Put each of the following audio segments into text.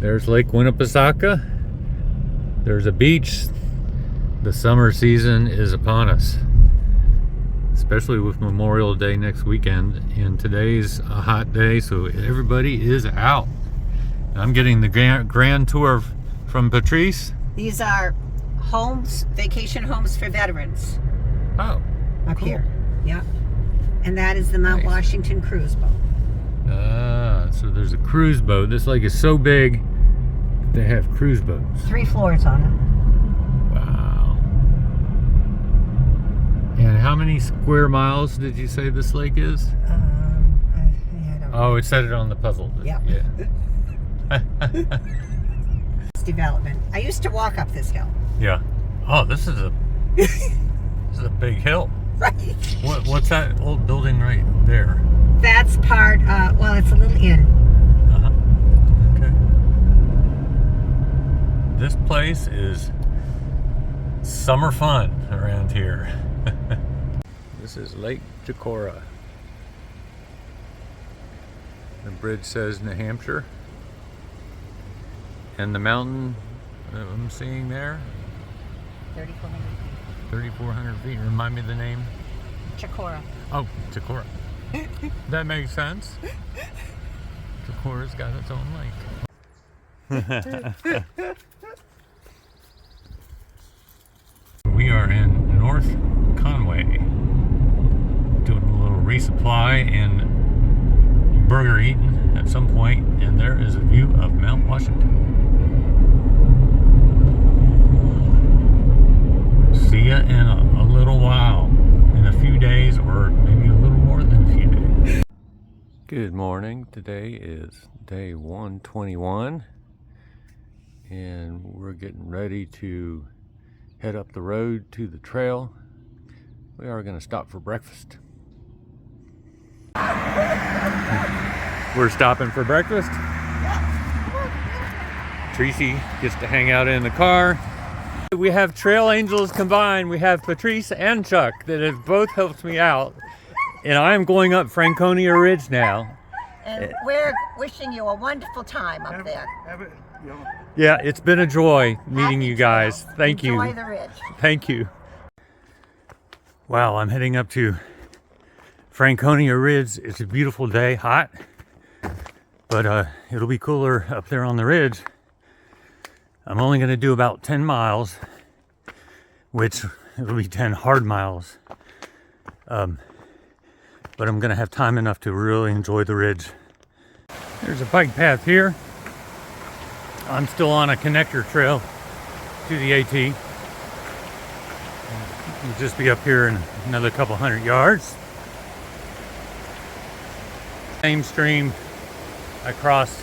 There's Lake Winnipesaukee. There's a beach. The summer season is upon us, especially with Memorial Day next weekend. And today's a hot day, so everybody is out. I'm getting the grand tour from Patrice. These are homes, vacation homes for veterans. Oh, up cool. Here. Yep. And that is the Mount Nice. Washington cruise boat. So there's a cruise boat. This lake is so big, they have cruise boats. 3 floors on it. Wow. And how many square miles did you say this lake is? I don't know. Oh, it said it on the puzzle. Yeah. It's development. I used to walk up this hill. Yeah. Oh, this is a big hill. Right. What's that old building right there? That's part, well, it's a little inn. Okay. This place is summer fun around here. This is Lake Jacora. The bridge says New Hampshire. And the mountain I'm seeing there, 3,400 feet. 3,400 feet. Remind me of the name? Jacora. Oh, Jacora. That makes sense. Jacora's got its own lake. We are in North Conway, doing a little resupply and burger eating at some point, and there is a view of Mount Washington. See ya in a little while, in a few days, or maybe a little more than a few days. Good morning. Today is day 121, and we're getting ready to head up the road to the trail. We are going to stop for breakfast. We're stopping for breakfast. Tracy gets to hang out in the car. We have trail angels combined. We have Patrice and Chuck that have both helped me out. And I'm going up Franconia Ridge now. And we're wishing you a wonderful time up there. Yeah, it's been a joy meeting Happy you guys. trails. Thank you. Enjoy the ridge. Thank you. Wow, I'm heading up to Franconia Ridge. It's a beautiful day, hot, but it'll be cooler up there on the ridge. I'm only going to do about 10 miles, which it'll be 10 hard miles. But I'm going to have time enough to really enjoy the ridge. There's a bike path here. I'm still on a connector trail to the AT. We'll just be up here in another couple hundred yards. Same stream I crossed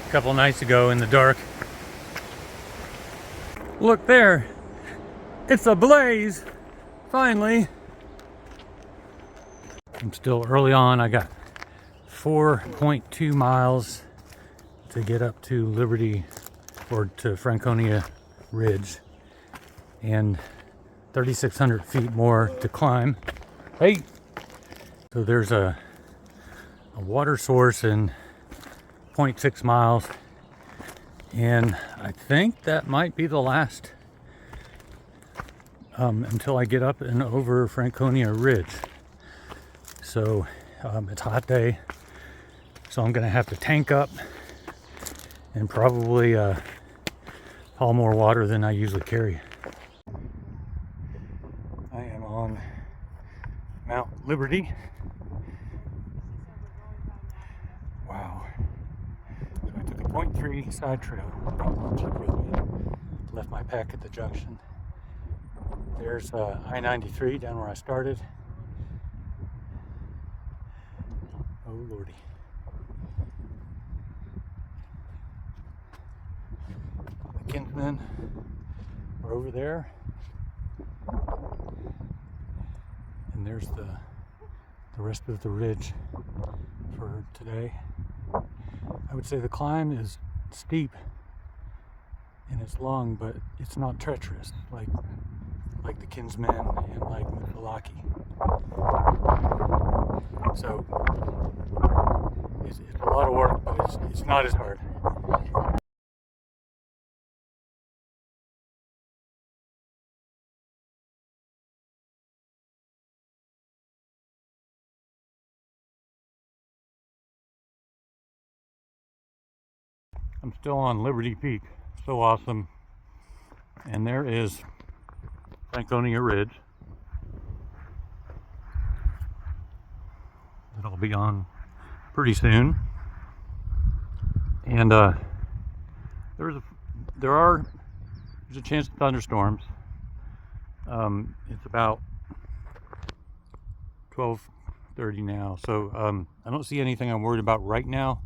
a couple nights ago in the dark. Look there, it's ablaze, finally. I'm still early on. I got 4.2 miles to get up to Liberty, or to Franconia Ridge, and 3,600 feet more to climb. Hey! So there's a water source in 0.6 miles, and I think that might be the last until I get up and over Franconia Ridge. So it's a hot day, so I'm gonna have to tank up and probably haul more water than I usually carry. I am on Mount Liberty. Wow. So I took a 0.3 side trail. Left my pack at the junction. There's I-93 down where I started. Oh lordy. The Kinsmen are over there. And there's the rest of the ridge for today. I would say the climb is steep and it's long, but it's not treacherous like the Kinsmen and like Milwaukee. So it's a lot of work, but it's not as hard. I'm still on Liberty Peak. So awesome. And there is Franconia Ridge that I'll be on pretty soon. And there's a chance of thunderstorms. It's about 12:30 now, so I don't see anything I'm worried about right now,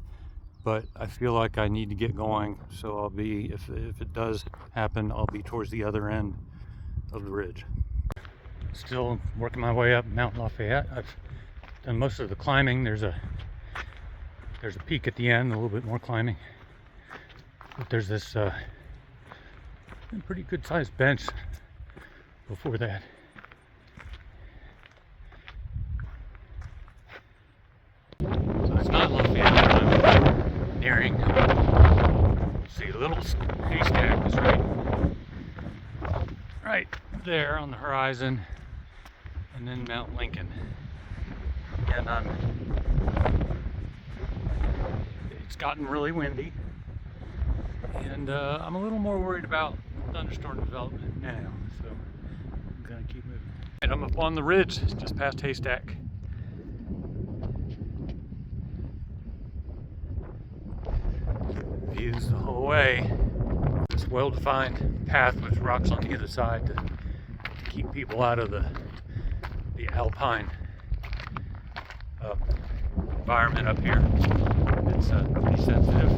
but I feel like I need to get going. So I'll be, if it does happen, I'll be towards the other end of the ridge. Still working my way up Mount Lafayette. I've done most of the climbing. There's a peak at the end, a little bit more climbing. But there's this pretty good sized bench before that. So it's not Lafayette that I'm nearing. See, a little haystack is right there on the horizon, and then Mount Lincoln. And it's gotten really windy, and I'm a little more worried about thunderstorm development now, so I'm gonna keep moving. And I'm up on the ridge just past Haystack. Views the whole way. This well-defined path with rocks on either side to keep people out of the alpine environment up here. It's pretty sensitive.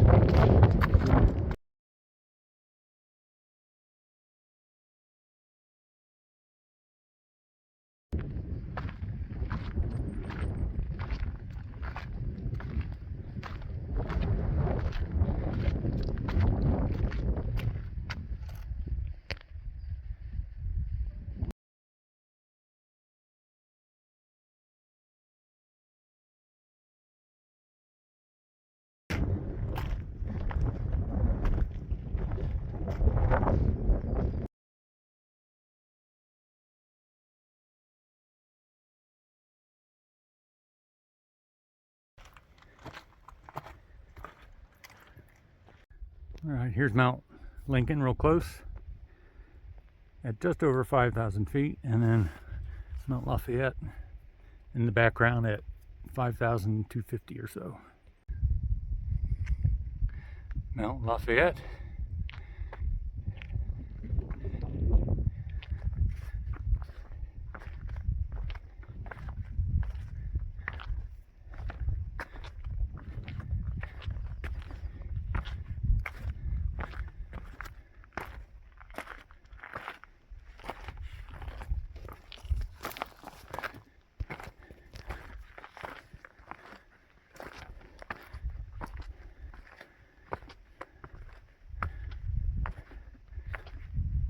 All right, here's Mount Lincoln real close at just over 5,000 feet, and then Mount Lafayette in the background at 5,250 or so. Mount Lafayette.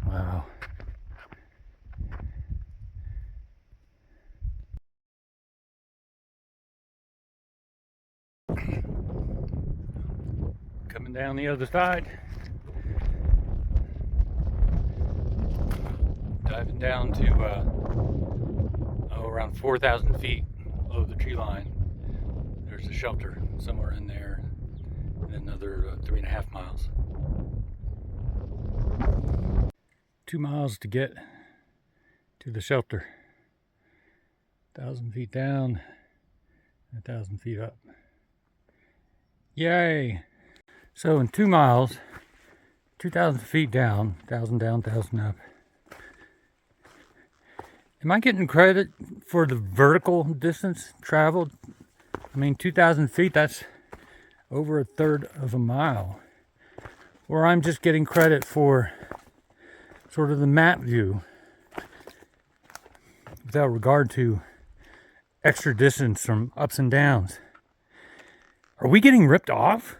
Wow. Coming down the other side. Diving down to around 4,000 feet below the tree line. There's a shelter somewhere in there, and another 3.5 miles. 2 miles to get to the shelter. 1,000 feet down, 1,000 feet up. Yay! So in 2 miles, 2,000 feet down, 1,000 down, 1,000 up. Am I getting credit for the vertical distance traveled? I mean, 2,000 feet, that's over 1/3 of a mile. Or I'm just getting credit for sort of the map view without regard to extra distance from ups and downs. Are we getting ripped off?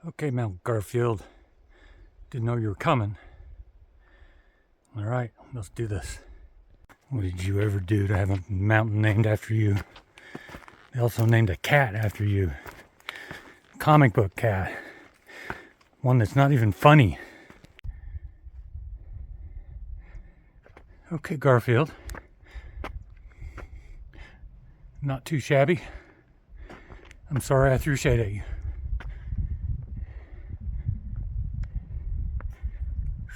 Okay, Mount Garfield. Didn't know you were coming. All right, let's do this. What did you ever do to have a mountain named after you? They also named a cat after you. Comic book cat. One that's not even funny. Okay, Garfield. Not too shabby. I'm sorry I threw shade at you.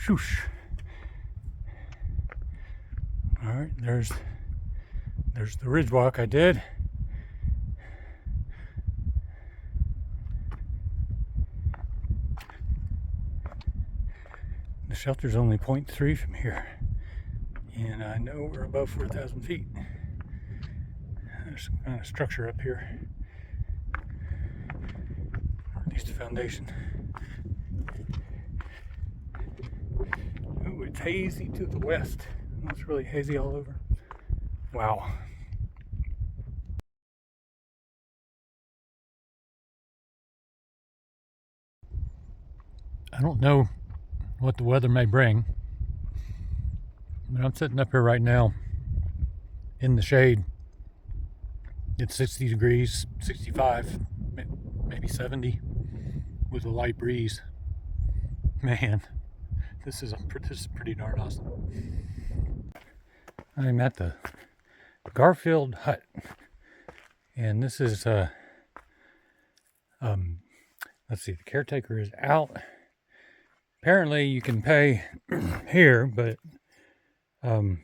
Shoosh. All right, there's the ridge walk I did. The shelter's only 0.3 from here, and I know we're above 4,000 feet. There's some kind of structure up here, or at least a foundation. Ooh, it's hazy to the west. It's really hazy all over. Wow. I don't know what the weather may bring, but I'm sitting up here right now in the shade. It's 60 degrees, 65, maybe 70, with a light breeze. Man, this is pretty darn awesome. I'm at the Garfield Hut, and this is let's see, the caretaker is out. Apparently you can pay here, but doesn't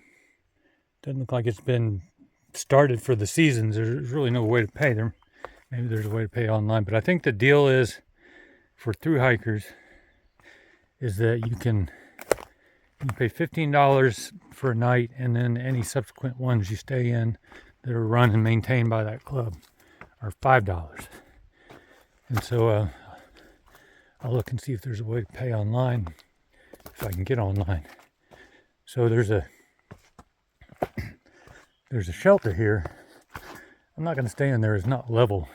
look like it's been started for the seasons. There's really no way to pay them. Maybe there's a way to pay online, but I think the deal is for through hikers is that you can pay $15 for a night, and then any subsequent ones you stay in that are run and maintained by that club are $5. And so I'll look and see if there's a way to pay online, if I can get online. So there's a shelter here. I'm not going to stay in there. It's not level,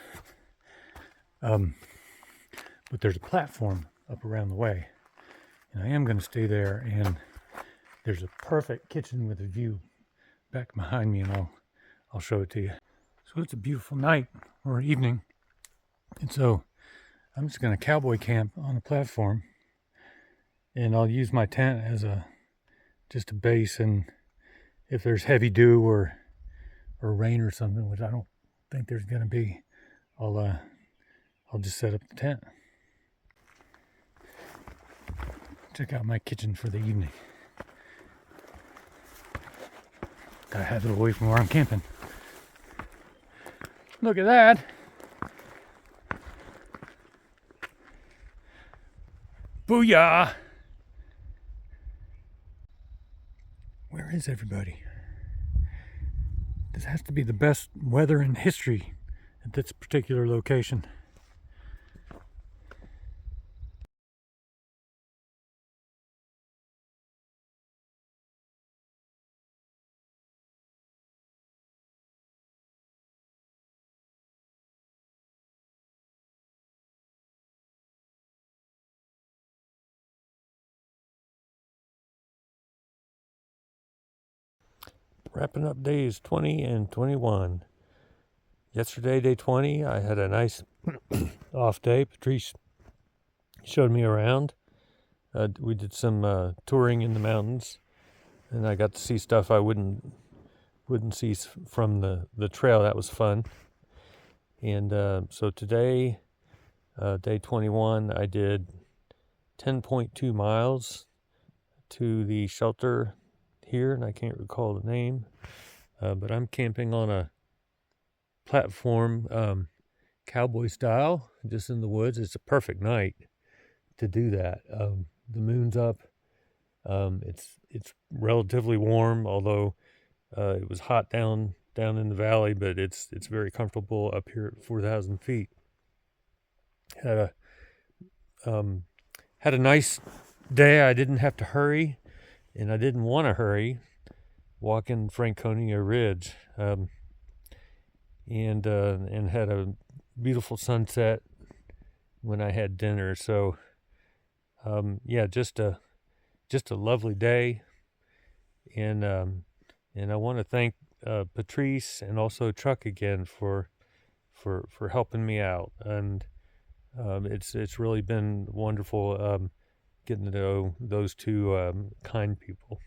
but there's a platform up around the way, and I am going to stay there. And there's a perfect kitchen with a view back behind me, and I'll show it to you. So it's a beautiful night or evening, and so I'm just going to cowboy camp on a platform, and I'll use my tent as just a base. And if there's heavy dew or rain or something, which I don't think there's going to be, I'll just set up the tent. Check out my kitchen for the evening. Gotta have it away from where I'm camping. Look at that. Booyah! Where is everybody? This has to be the best weather in history at this particular location. Wrapping up days 20 and 21. Yesterday, day 20, I had a nice off day. Patrice showed me around. We did some touring in the mountains, and I got to see stuff I wouldn't see from the trail. That was fun. And so today, day 21, I did 10.2 miles to the shelter here, and I can't recall the name, but I'm camping on a platform, cowboy style, just in the woods. It's a perfect night to do that. The moon's up. It's relatively warm, although it was hot down in the valley, but it's very comfortable up here at 4,000 feet. Had a nice day. I didn't have to hurry, and I didn't want to hurry walking Franconia Ridge, and had a beautiful sunset when I had dinner. So yeah, just a lovely day, and I want to thank Patrice and also Chuck again for helping me out, and it's really been wonderful getting to know those two kind people.